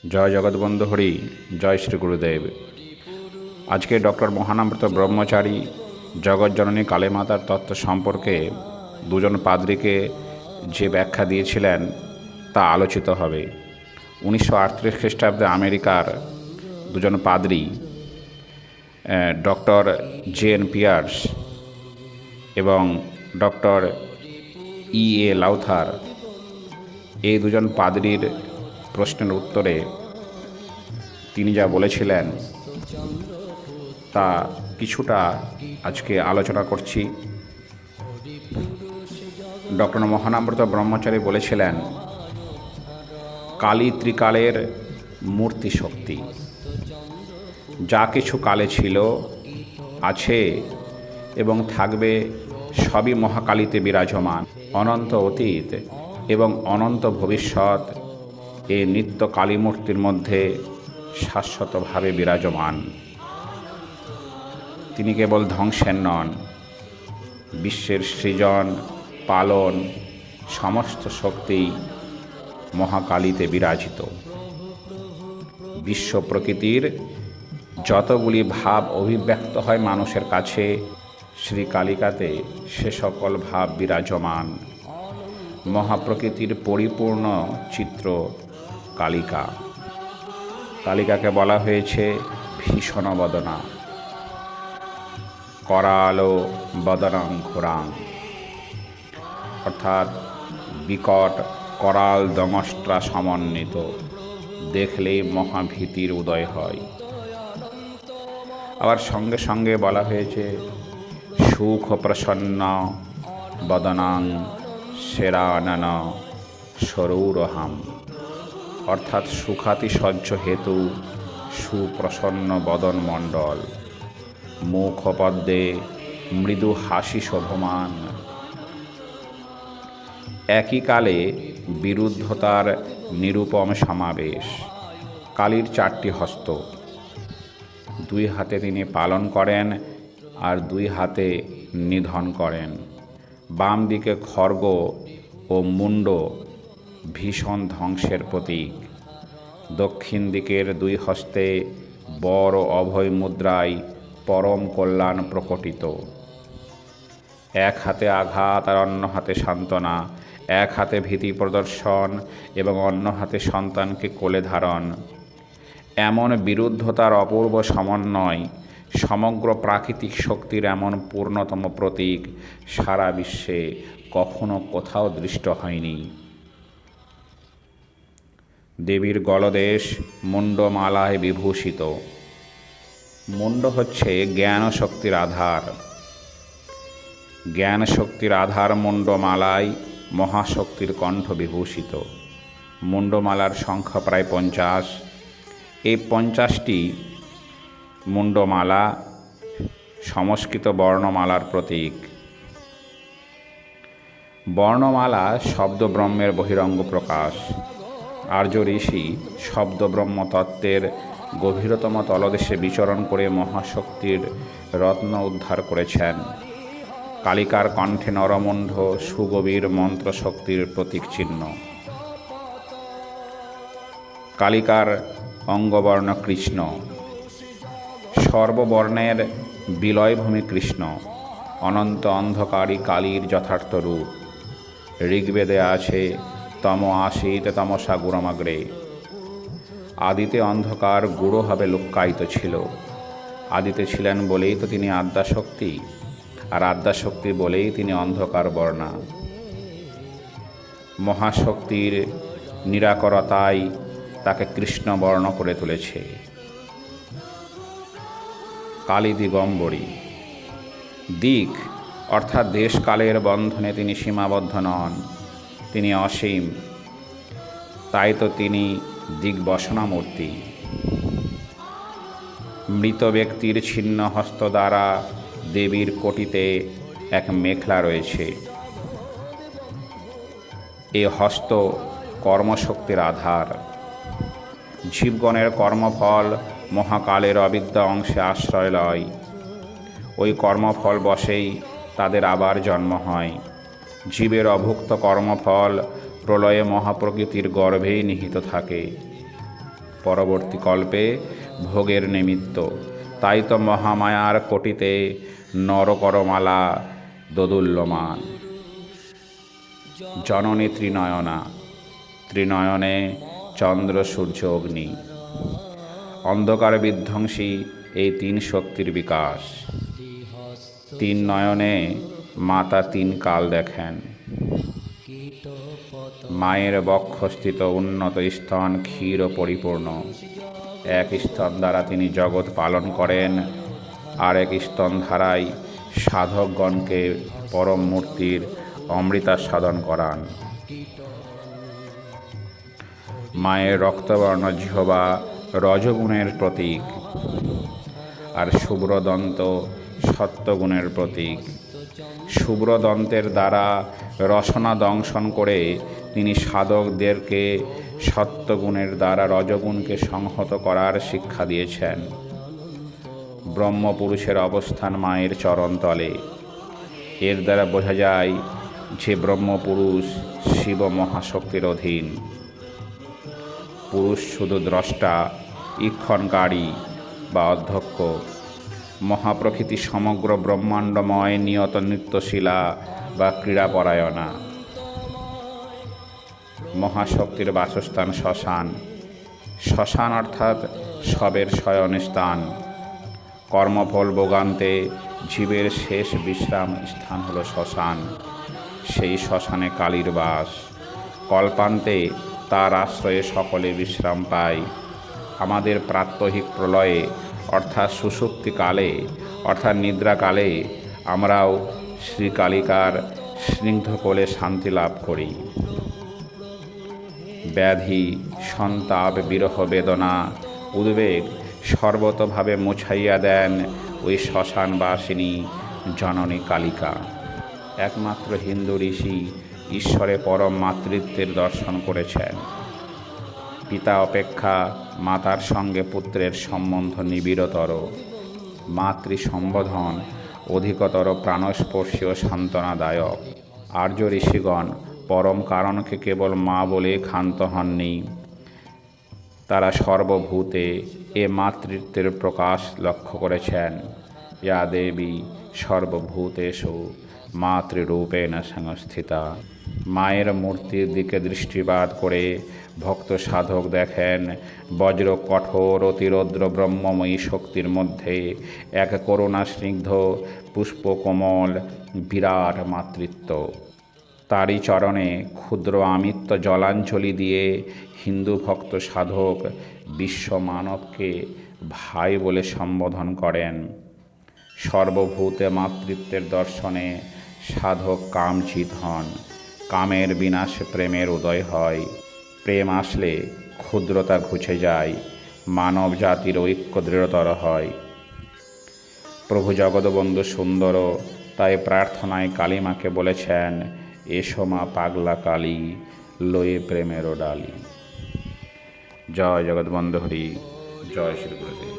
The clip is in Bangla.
জয় জগৎবন্ধু হরি, জয় শ্রী গুরুদেব। আজকে ডক্টর মহানামৃত ব্রহ্মচারী জগৎজননী কালীমাতার তত্ত্ব সম্পর্কে দুজন পাদ্রীকে যে ব্যাখ্যা দিয়েছিলেন তা আলোচিত হবে। 1938 খ্রিস্টাব্দে আমেরিকার দুজন পাদ্রী ডক্টর জে.এন. পিয়ার্স এবং ডক্টর ই.এ. লাউথার, এই দুজন পাদ্রীর প্রশ্নের উত্তরে তিনি যা বলেছিলেন তা কিছুটা আজকে আলোচনা করছি। ডক্টর মহানামৃত ব্রহ্মচারী বলেছিলেন, কালী ত্রিকালের মূর্তি শক্তি, যা কিছু কালে ছিল, আছে এবং থাকবে সবই মহাকালীতে বিরাজমান। অনন্ত অতীত এবং অনন্ত ভবিষ্যৎ এ নিত্য কালীমূর্তির মধ্যে শাশ্বতভাবে বিরাজমান। তিনি কেবল ধ্বংসের নন, বিশ্বের সৃজন, পালন সমস্ত শক্তি মহাকালীতে বিরাজিত। বিশ্ব প্রকৃতির যতগুলি ভাব অভিব্যক্ত হয় মানুষের কাছে, শ্রী কালিকাতে সে সকল ভাব বিরাজমান। মহাপ্রকৃতির পরিপূর্ণ চিত্র কালিকা। কালিকাকে বলা হয়েছে ভীষণ বদনা, করালো বদনাং ঘোরাং, অর্থাৎ বিকট করাল দমস্ট্রা সমন্বিত, দেখলেই মহাভীতির উদয় হয়। আবার সঙ্গে সঙ্গে বলা হয়েছে সুখ প্রসন্ন বদনাং সেরানন সরৌরহাম, অর্থাৎ সুখাতিশয্য হেতু সুপ্রসন্ন বদন মণ্ডল, মুখপদ্মে মৃদু হাসি শোভমান। একই কালে বিরুদ্ধতার নিরুপম সমাবেশ। কালীর 4টি হস্ত, 2 হাতে তিনি পালন করেন আর 2 হাতে নিধন করেন। বাম দিকে খড়গ ও মুণ্ড ভীষণ ধ্বংসের প্রতীক। দক্ষিণ দিকের 2 হস্তে বর ও অভয় মুদ্রায় পরম কল্যাণ প্রকটিত। এক হাতে আঘাত আর অন্য হাতে সান্ত্বনা, এক হাতে ভীতি প্রদর্শন এবং অন্য হাতে সন্তানকে কোলে ধারণ। এমন বিরুদ্ধতার অপূর্ব সমন্বয়, সমগ্র প্রাকৃতিক শক্তির এমন পূর্ণতম প্রতীক সারা বিশ্বে কখনো কোথাও দৃষ্ট হয়নি। দেবীর গলদেশ মুণ্ডমালায় বিভূষিত। মুণ্ড হচ্ছে জ্ঞান শক্তির আধার। জ্ঞান শক্তির আধার মুণ্ডমালায় মহাশক্তির কণ্ঠ বিভূষিত। মুণ্ডমালার সংখ্যা প্রায় 50। এই 50টি মুণ্ডমালা সংস্কৃত বর্ণমালার প্রতীক। বর্ণমালা শব্দব্রহ্মের বহিরঙ্গ প্রকাশ। আর্য ঋষি শব্দব্রহ্ম তত্ত্বের গভীরতম তলদেশে বিচরণ করে মহাশক্তির রত্ন উদ্ধার করেছেন। কালিকার কণ্ঠে নরমুণ্ড সুগভীর মন্ত্রশক্তির প্রতীক চিহ্ন। কালিকার অঙ্গবর্ণ কৃষ্ণ, সর্ববর্ণের বিলয়ভূমি কৃষ্ণ, অনন্ত অন্ধকারী কালীর যথার্থ রূপ। ঋগ্বেদে আছে তম আসিত তমসা গুরমাগ্রে। আদিতে অন্ধকার গূঢ়ভাবে লুক্কায়িত ছিল। আদিতে ছিলেন বলেই তো তিনি আদ্যাশক্তি, আর আদ্যাশক্তি বলেই তিনি অন্ধকার বর্ণা। মহাশক্তির নিরাকরতাই তাকে কৃষ্ণবর্ণ করে তুলেছে। কালী দিগম্বরী। দিক অর্থাৎ দেশকালের বন্ধনে তিনি সীমাবদ্ধ নন, তিনি অসীম। তাই তো তিনি দিগ্বসনা মূর্তি। মৃত ব্যক্তির ছিন্ন হস্ত দ্বারা দেবীর কোটিতে এক মেখলা রয়েছে। এ হস্ত কর্মশক্তির আধার। জীবগণের কর্মফল মহাকালের অবিদ্যা অংশে আশ্রয় লয়। ওই কর্মফল বশেই তাদের আবার জন্ম হয়। জীবের অভুক্ত কর্মফল প্রলয়ে মহাপ্রকৃতির গর্ভেই নিহিত থাকে। পরবর্তী কল্পে ভোগের নিমিত্ত। তাই তো মহামায়ার কোটিতে নরকরমালা দোদুল্যমান। জননী ত্রিনয়না, ত্রিনয়নে চন্দ্র সূর্য অগ্নি। অন্ধকার বিধ্বংসী এই তিন শক্তির বিকাশ। তিন নয়নে মাতা তিন কাল দেখেন। মায়ের বক্ষস্থিত উন্নত স্তন ক্ষীর ও পরিপূর্ণ। এক স্তন দ্বারা তিনি জগৎ পালন করেন, আর এক স্তন ধারায় সাধকগণকে পরম মূর্তির অমৃতাস্বাদন করান। মায়ের রক্তবর্ণ জিহ্বা রজগুণের প্রতীক, আর শুভ্রদন্ত সত্যগুণের প্রতীক। শুভ্রদন্তের দ্বারা রসনা দংশন করে তিনি সাধকদেরকে সত্যগুণের দ্বারা রজগুণকে সংহত করার শিক্ষা দিয়েছেন। ব্রহ্মপুরুষের অবস্থান মায়ের চরণতলে। এর দ্বারা বোঝা যায় যে ব্রহ্মপুরুষ শিব মহাশক্তির অধীন। পুরুষ শুধু দ্রষ্টা, ঈক্ষণকারী বা অধ্যক্ষ। মহাপ্রকৃতি সমগ্র ব্রহ্মাণ্ডময় নিয়ত নৃত্যশীলা বা ক্রীড়াপরায়ণা। মহাশক্তির বাসস্থান শ্মশান। শ্মশান অর্থাৎ শবের শয়নস্থান। কর্মফল ভোগান্তে জীবের শেষ বিশ্রাম স্থান হল শ্মশান। সেই শ্মশানে কালীর বাস। কল্পান্তে তার আশ্রয়ে সকলে বিশ্রাম পায়। আমাদের প্রাত্যহিক প্রলয়ে অর্থাৎ সুষুপ্তিকালে অর্থাৎ নিদ্রাকালে আমরাও শ্রীকালিকার স্নিগ্ধ কোলে শান্তি লাভ করি। ব্যাধি, সন্তাপ, বিরহ, বেদনা, উদ্বেগ সর্বতভাবে মুছাইয়া দেন ওই শ্মশানবাসিনী জননী কালিকা। একমাত্র হিন্দু ঋষি ঈশ্বরে পরম মাতৃত্বের দর্শন করেছেন। পিতা অপেক্ষা মাতার সঙ্গে পুত্রের সম্বন্ধ নিবিড়তর। মাতৃ সম্বোধন অধিকতর প্রাণস্পর্শী ও সান্ত্বনাদায়ক। আর্য ঋষিগণ পরম কারণকে কেবল মা বলে ক্ষান্ত হননি। তারা সর্বভূতে এ মাতৃত্বের প্রকাশ লক্ষ্য করেছেন। ইয়া দেবী সর্বভূতেষু মাতৃরূপেণ সংস্থিতা। মায়ের মূর্তির দিকে দৃষ্টিপাত করে ভক্ত সাধক দেখেন বজ্র কঠোর অতিরৌদ্র ব্রহ্মময়ী শক্তির মধ্যে এক করুণা স্নিগ্ধ পুষ্পকোমল বিরাট মাতৃত্ব। তারই চরণে ক্ষুদ্র আমিত্ব জলাঞ্জলি দিয়ে হিন্দু ভক্ত সাধক বিশ্ব মানবকে ভাই বলে সম্বোধন করেন। সর্বভূতে মাতৃত্বের দর্শনে সাধক কামচিত হন। কামের বিনাশে প্রেমের উদয় হয়। প্রেম আসলে ক্ষুদ্রতা ঘুচে যায়, মানব জাতির ঐক্য দৃঢ়তর হয়। প্রভু জগৎবন্ধু সুন্দর তাই প্রার্থনায় কালীমাকে বলেছেন, এসো মা পাগলা কালী, লয়ে প্রেমের ডালি। জয় জগৎবন্ধু হরি, জয় শ্রী গুরুদেব।